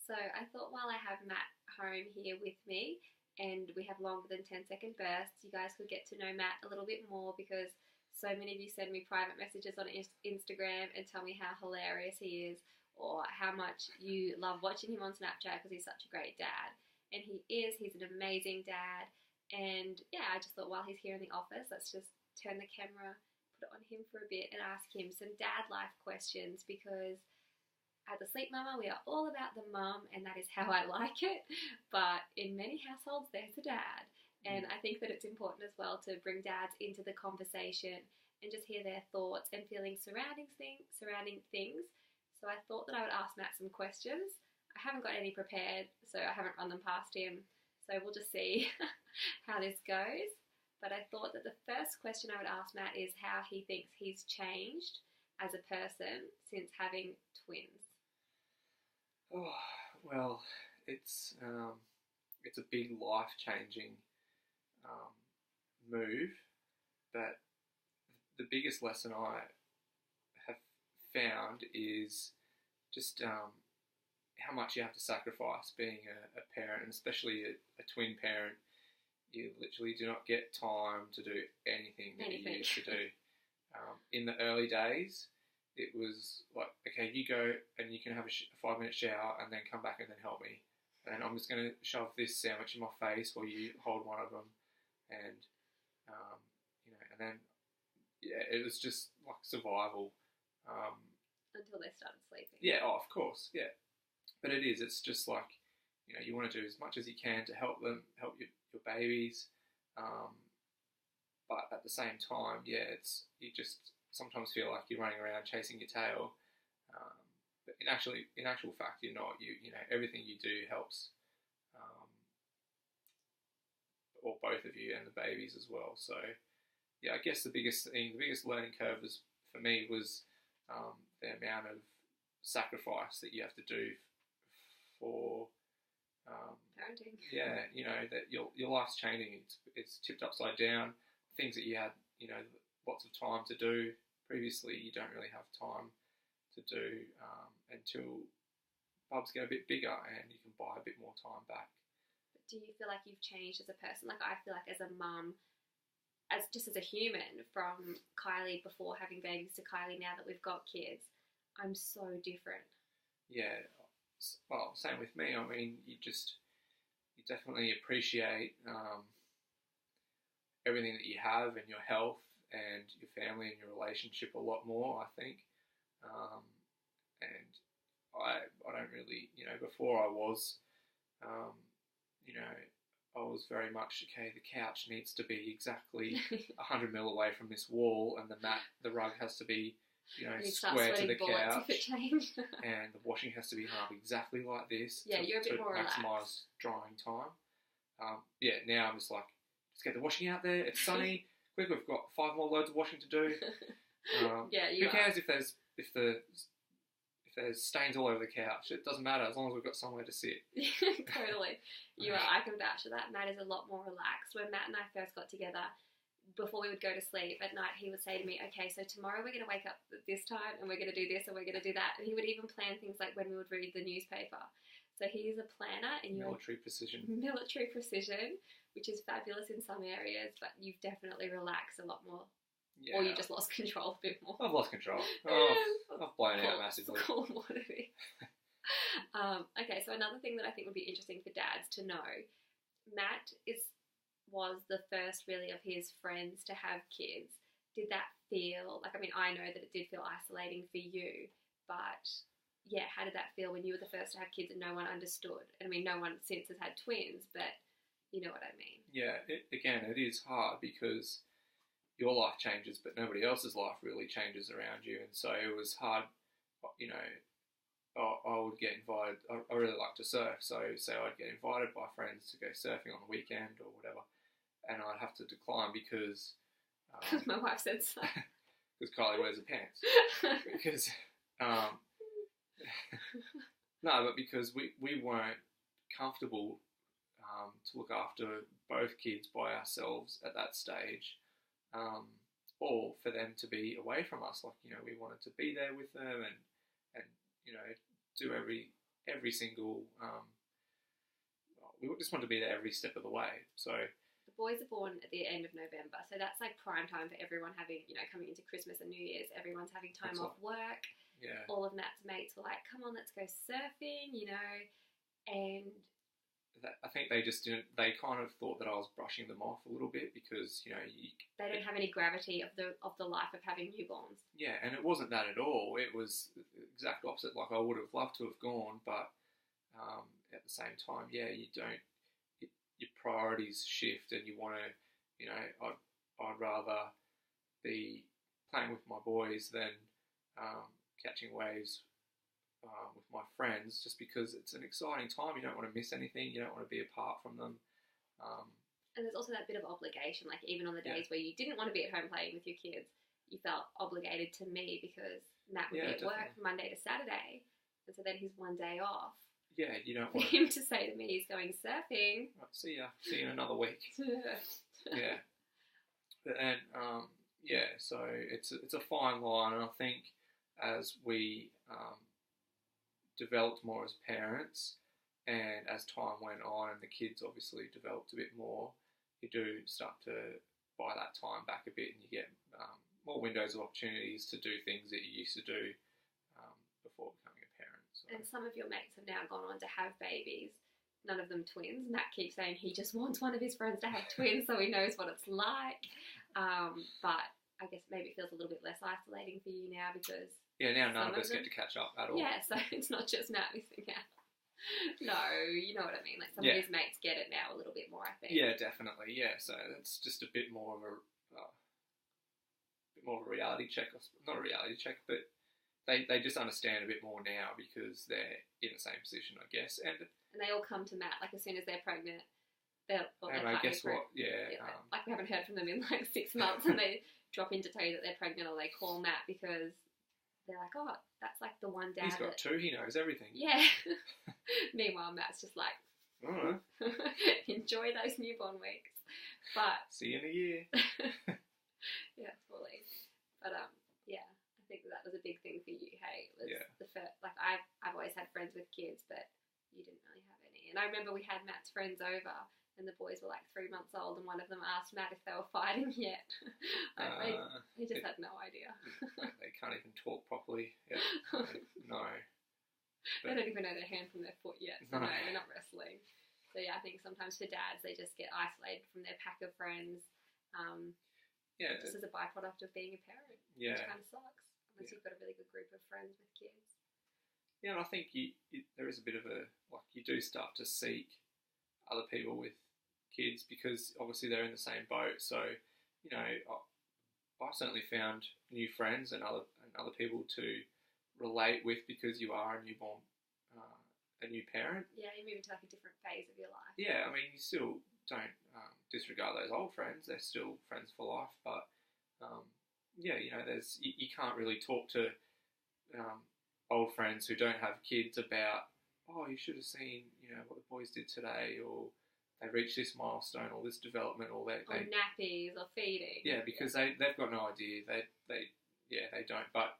So I thought while I have Matt home here with me and we have longer than 10-second bursts, you guys could get to know Matt a little bit more because so many of you send me private messages on Instagram and tell me how hilarious he is or how much you love watching him on Snapchat because he's such a great dad. And he is, he's an amazing dad. And yeah, I just thought while he's here in the office, let's just turn the camera, put it on him for a bit and ask him some dad life questions because at the Sleep Mama, we are all about the mum, and that is how I like it. But in many households, there's a dad. And I think that it's important as well to bring dads into the conversation and just hear their thoughts and feelings surrounding things. So I thought that I would ask Matt some questions. I haven't got any prepared, so I haven't run them past him. So we'll just see how this goes. But I thought that the first question I would ask Matt is how he thinks he's changed as a person since having twins. Oh, well, it's a big life-changing move, but the biggest lesson I have found is just how much you have to sacrifice being a parent, and especially a twin parent. You literally do not get time to do anything that you used to do. In the early days, it was like, okay, you go and you can have a 5-minute shower and then come back and then help me. And I'm just going to shove this sandwich in my face while you hold one of them. And, and then, yeah, it was just like survival. Until they started sleeping. Yeah, oh, of course, yeah. But it's just like, you want to do as much as you can to help them, help your babies. But at the same time, yeah, you just sometimes feel like you're running around chasing your tail, but in actual fact, you're not. Everything you do helps, or both of you and the babies as well. So, yeah, I guess the biggest learning curve for me was the amount of sacrifice that you have to do for parenting. Yeah, that your life's changing. It's tipped upside down. Things that you had, lots of time to do previously, you don't really have time to do until bubs get a bit bigger and you can buy a bit more time back. But do you feel like you've changed as a person? Like I feel like as a mum, as a human, from Kylie before having babies to Kylie now that we've got kids, I'm so different. Yeah, well, same with me. I mean, you definitely appreciate everything that you have and your health and your family and your relationship a lot more, I think. And I don't really, before I was, I was very much, okay, the couch needs to be exactly 100 mil away from this wall and the rug has to be, square to the couch. And the washing has to be hung up exactly like this you're a bit more relaxed. Maximise drying time. Now I'm just like, just get the washing out there. It's sunny. Quick, we've got 5 more loads of washing to do. Who cares if there's stains all over the couch? It doesn't matter as long as we've got somewhere to sit. Totally. I can vouch for that. Matt is a lot more relaxed. When Matt and I first got together, before we would go to sleep at night, he would say to me, okay, so tomorrow we're going to wake up at this time and we're going to do this and we're going to do that. And he would even plan things like when we would read the newspaper. So he is a planner. And Military precision. Military precision, which is fabulous in some areas, but you've definitely relaxed a lot more. Yeah. Or you just lost control a bit more. I've lost control. I've blown out massively. Okay, so another thing that I think would be interesting for dads to know, Matt was the first really of his friends to have kids. Did that feel, I know that it did feel isolating for you, but yeah, how did that feel when you were the first to have kids and no one understood? I mean, no one since has had twins, but you know what I mean. Yeah, it is hard because your life changes, but nobody else's life really changes around you. And so it was hard, I would get invited. I really like to surf, so I'd get invited by friends to go surfing on the weekend or whatever, and I'd have to decline because my wife said so. Because Kylie wears her pants. Because no, but because we weren't comfortable to look after both kids by ourselves at that stage, or for them to be away from us. We wanted to be there with them and do every single. We just want to be there every step of the way. So the boys are born at the end of November, so that's like prime time for everyone having, coming into Christmas and New Year's. Everyone's having time off work. Yeah. All of Matt's mates were like, "Come on, let's go surfing," and I think they just didn't. They kind of thought that I was brushing them off a little bit because they don't have any gravity of the life of having newborns. Yeah, and it wasn't that at all. It was the exact opposite. Like I would have loved to have gone, but at the same time, yeah, you don't. Your priorities shift, and you want to. I'd rather be playing with my boys than catching waves with my friends, just because it's an exciting time. You don't want to miss anything. You don't want to be apart from them. And there's also that bit of obligation. Like even on the days where you didn't want to be at home playing with your kids, you felt obligated to me because Matt would be at work Monday to Saturday, and so then he's one day off. Yeah, you don't want him to say to me he's going surfing. Right, see ya. See you in another week. Yeah. And so it's a fine line, and I think as we developed more as parents, and as time went on, and the kids obviously developed a bit more, you do start to buy that time back a bit, and you get more windows of opportunities to do things that you used to do before becoming a parent. So. And some of your mates have now gone on to have babies. None of them twins. Matt keeps saying he just wants one of his friends to have twins so he knows what it's like. But I guess maybe it feels a little bit less isolating for you now because... Yeah, now none of us get to catch up at all. Yeah, so it's not just Matt missing out. No, you know what I mean. Like some of his mates get it now a little bit more, I think. Yeah, definitely. Yeah, so it's just a bit more of a reality check. Not a reality check, but they just understand a bit more now because they're in the same position, I guess. And they all come to Matt, like as soon as they're pregnant. Guess what? Yeah. Like we haven't heard from them in like 6 months, and they drop in to tell you that they're pregnant, or they call Matt because they're like, oh, that's like the one dad. He's got two, he knows everything. Yeah. Meanwhile, Matt's just like, enjoy those newborn weeks. But see you in a year. Yeah, fully. But I think that was a big thing for you. Hey, it was the first. Like I've always had friends with kids, but you didn't really have any. And I remember we had Matt's friends over, and the boys were like 3 months old, and one of them asked Matt if they were fighting yet. They just had no idea. They can't even talk properly. Yeah. No. They don't even know their hand from their foot yet. So no, they're not wrestling. So yeah, I think sometimes for dads, they just get isolated from their pack of friends. Just as a byproduct of being a parent. Yeah. Which kind of sucks. Unless you've got a really good group of friends with kids. Yeah, and I think there is a bit of you do start to seek other people with kids because obviously they're in the same boat. So, I've certainly found new friends and other people to relate with because you are a newborn, a new parent. Yeah, you move into like a different phase of your life. Yeah, I mean, you still don't disregard those old friends. They're still friends for life, but you can't really talk to old friends who don't have kids about, oh, you should have seen, what the boys did today, or they reached this milestone, or this development, or they nappies or feeding. Yeah, because they've got no idea. They don't. But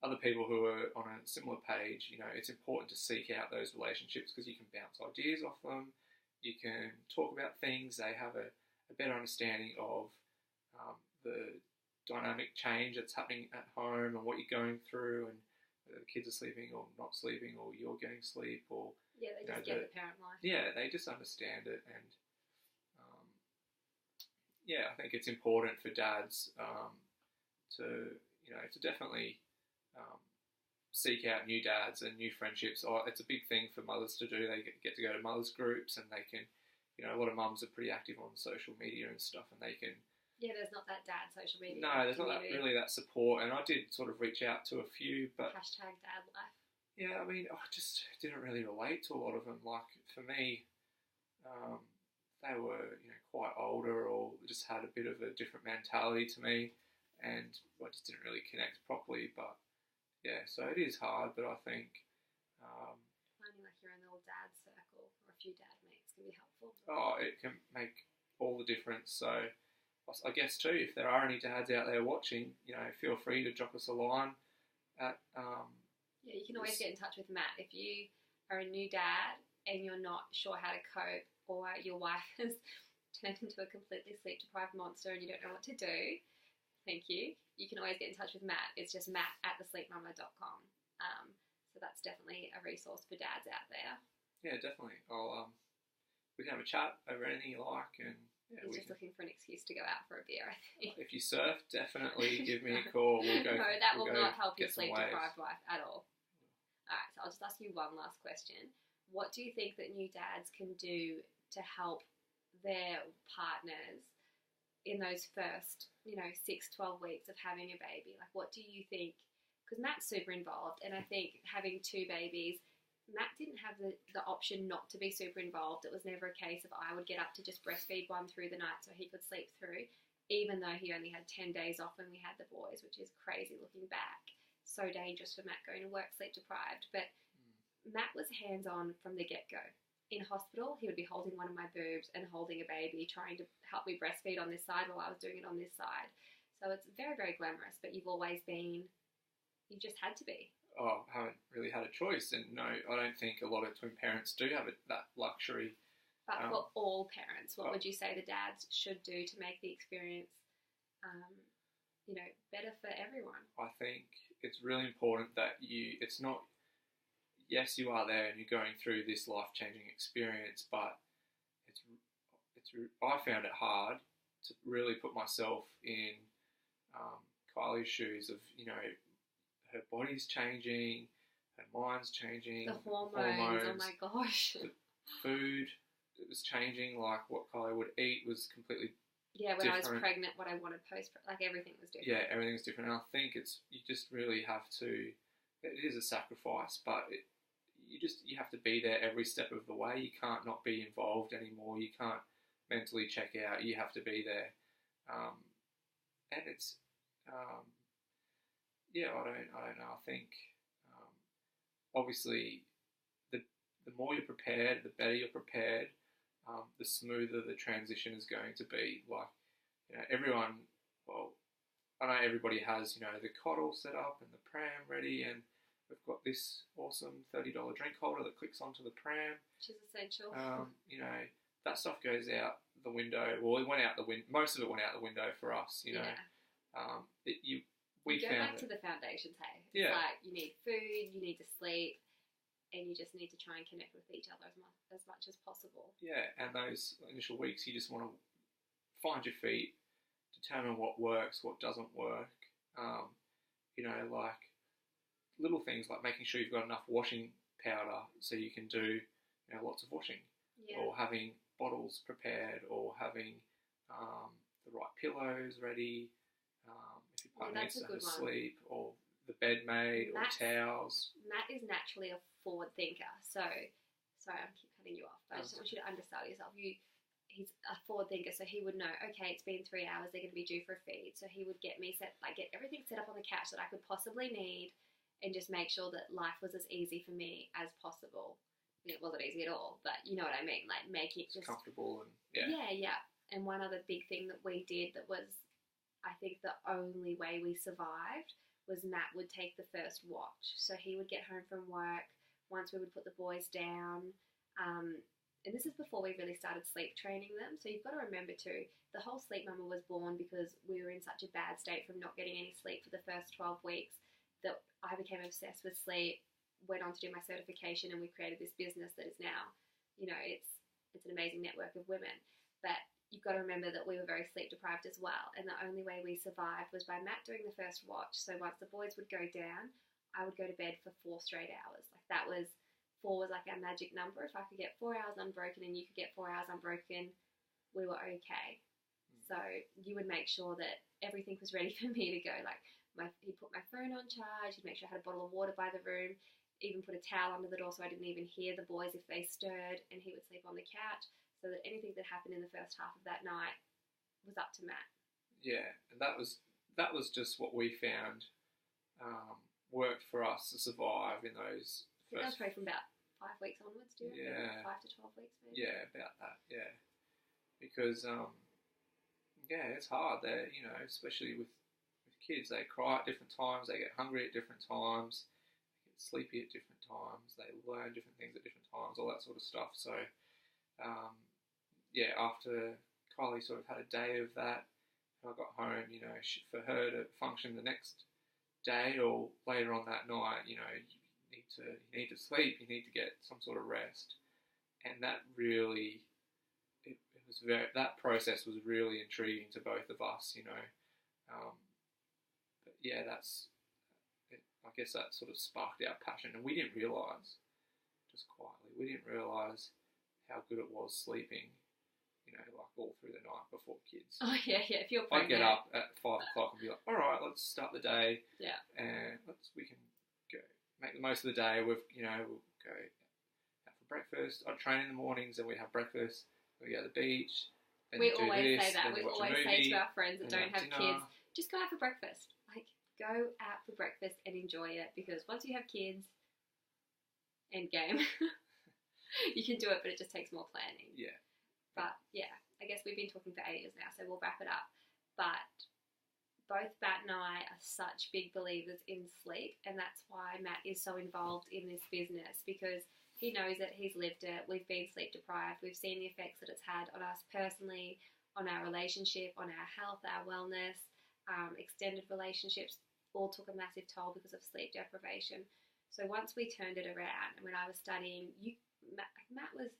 other people who are on a similar page, it's important to seek out those relationships because you can bounce ideas off them. You can talk about things. They have a better understanding of the dynamic change that's happening at home and what you're going through, and whether the kids are sleeping or not sleeping, or you're getting sleep, or they just get the parent life. Yeah, they just understand it, and I think it's important for dads to definitely seek out new dads and new friendships. It's a big thing for mothers to do. They get to go to mothers groups, and they can, a lot of mums are pretty active on social media and stuff, and they can. Yeah, there's not that dad social media. No, there's not really that support, and I did sort of reach out to a few, but #dadlife. Yeah, I mean, I just didn't really relate to a lot of them. Like for me, they were quite older, or just had a bit of a different mentality to me, and I just didn't really connect properly. But yeah, so it is hard, but I think finding like your own little dad circle or a few dad mates can be helpful. Oh, it can make all the difference. So I guess too, if there are any dads out there watching, feel free to drop us a line at Yeah, you can always get in touch with Matt if you are a new dad and you're not sure how to cope, or your wife has turned into a completely sleep-deprived monster and you don't know what to do. Thank you. You can always get in touch with Matt. It's just matt@thesleepmama.com. So that's definitely a resource for dads out there. Yeah, definitely. We can have a chat over anything you like, and He's just looking for an excuse to go out for a beer, I think. If you surf, definitely give me a call. We'll go. No, that will not help your get some sleep-deprived wife at all. Alright, so I'll just ask you one last question. What do you think that new dads can do to help their partners in those first, 6-12 weeks of having a baby? Like, what do you think? Because Matt's super involved, and I think having 2 babies, Matt didn't have the option not to be super involved. It was never a case of I would get up to just breastfeed one through the night so he could sleep through, even though he only had 10 days off when we had the boys, which is crazy looking back. So dangerous for Matt going to work sleep deprived. But Matt was hands-on from the get-go. In hospital, he would be holding one of my boobs and holding a baby, trying to help me breastfeed on this side while I was doing it on this side. So it's very, very glamorous, but you just had to be. I haven't really had a choice, and no, I don't think a lot of twin parents do have that luxury. But for all parents, what would you say the dads should do to make the experience, better for everyone? I think it's really important that it's not, yes, you are there and you're going through this life-changing experience, but I found it hard to really put myself in Kylie's shoes of, her body's changing, her mind's changing. The hormones. Oh my gosh. The food, it was changing. Like what Kylie would eat was completely when different. I was pregnant, what I wanted everything was different. Yeah, everything was different. And I think you just really have to. It is a sacrifice, but you have to be there every step of the way. You can't not be involved anymore. You can't mentally check out. You have to be there, and it's. I don't know. I think obviously the more you're prepared, the better you're prepared, the smoother the transition is going to be. Like, everyone. Well, I know everybody has the coddle set up and the pram ready, and we've got this awesome $30 drink holder that clicks onto the pram, which is essential. That stuff goes out the window. Well, it went out the window. Most of it went out the window for us. We go found back to the foundations, hey? It's Yeah. like you need food, you need to sleep, and you just need to try and connect with each other as much as possible. Yeah, and those initial weeks, you just want to find your feet, determine what works, what doesn't work. Like little things like making sure you've got enough washing powder so you can do lots of washing, or having bottles prepared, or having the right pillows ready. If your partner needs to have a sleep, or the bed made, or towels. Matt is naturally a forward thinker, so sorry, I keep cutting you off, but I just want you to undersell yourself. He's a forward thinker, so he would know, okay, it's been 3 hours, they're going to be due for a feed, so he would get everything set up on the couch that I could possibly need, and just make sure that life was as easy for me as possible. It wasn't easy at all, but you know what I mean, like make it just comfortable. And yeah. And one other big thing that we did that was, I think, the only way we survived was Matt would take the first watch. So he would get home from work, once we would put the boys down, and this is before we really started sleep training them. So you've got to remember too, the whole Sleep Mama was born because we were in such a bad state from not getting any sleep for the first 12 weeks that I became obsessed with sleep, went on to do my certification, and we created this business that is now, it's an amazing network of women. But you've got to remember that we were very sleep deprived as well, and the only way we survived was by Matt doing the first watch. So once the boys would go down, I would go to bed for 4 straight hours. Like that was 4 was like our magic number. If I could get 4 hours unbroken and you could get 4 hours unbroken, we were okay. So you would make sure that everything was ready for me to go. Like he'd put my phone on charge, he'd make sure I had a bottle of water by the room, even put a towel under the door so I didn't even hear the boys if they stirred, and he would sleep on the couch, so that anything that happened in the first half of that night was up to Matt. Yeah, and that was just what we found worked for us to survive in those first. That was probably from about 5 weeks onwards, do you? Yeah. 5 to 12 weeks, maybe. Yeah, about that. Yeah, because it's hard. There, especially with kids, they cry at different times. They get hungry at different times. They get sleepy at different times. They learn different things at different times, all that sort of stuff. So, yeah, after Kylie sort of had a day of that, I got home, you know, for her to function the next day or later on that night, you know, you need to sleep, you need to get some sort of rest. And that really, that process was really intriguing to both of us, you know. But yeah, I guess that sort of sparked our passion, and we didn't realise, just quietly, we didn't realise how good it was sleeping, you know, like all through the night before kids. Oh yeah. If you're I'd pregnant, get up at 5 o'clock and be like, all right, let's start the day. Yeah. And we can go make the most of the day. We'll go out for breakfast. I'd train in the mornings, and we'd have breakfast. We go to the beach. We always say that. We always say to our friends that don't have kids, just go out for breakfast. Like, go out for breakfast and enjoy it, because once you have kids, end game. You can do it, but it just takes more planning. Yeah. But yeah, I guess we've been talking for 8 years now, so we'll wrap it up. But both Matt and I are such big believers in sleep, and that's why Matt is so involved in this business, because he knows it, he's lived it, we've been sleep deprived, we've seen the effects that it's had on us personally, on our relationship, on our health, our wellness, extended relationships, all took a massive toll because of sleep deprivation. So once we turned it around, and when I was studying, Matt was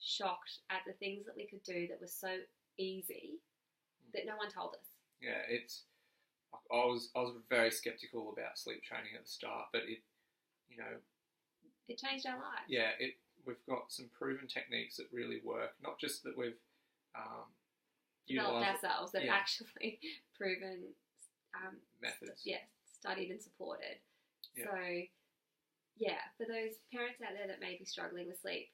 shocked at the things that we could do that were so easy that no one told us. Yeah, I was very skeptical about sleep training at the start, but it changed our lives. Yeah, we've got some proven techniques that really work. Not just that we've developed ourselves, that actually proven methods. Studied and supported. Yeah. So, yeah, for those parents out there that may be struggling with sleep,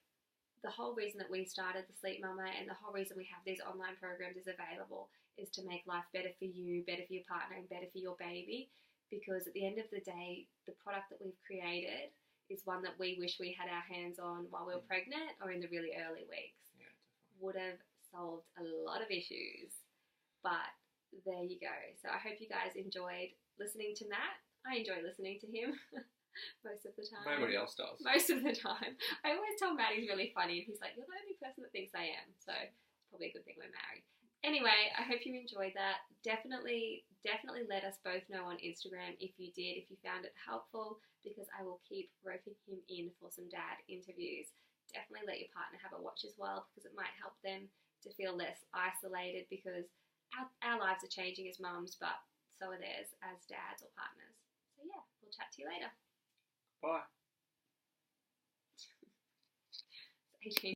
the whole reason that we started the Sleep Mama, and the whole reason we have these online programs is available, is to make life better for you, better for your partner, and better for your baby. Because at the end of the day, the product that we've created is one that we wish we had our hands on while we were pregnant or in the really early weeks. Yeah, definitely. Would have solved a lot of issues. But there you go. So I hope you guys enjoyed listening to Matt. I enjoy listening to him most of the time. Nobody else does. Most of the time. I always tell Matt he's really funny, and he's like, you're the only person that thinks I am. So it's probably a good thing we're married. Anyway, I hope you enjoyed that. Definitely let us both know on Instagram if you did, if you found it helpful, because I will keep roping him in for some dad interviews. Definitely let your partner have a watch as well, because it might help them to feel less isolated, because our lives are changing as mums, but so are theirs as dads or partners. So yeah, we'll chat to you later. Bye. 18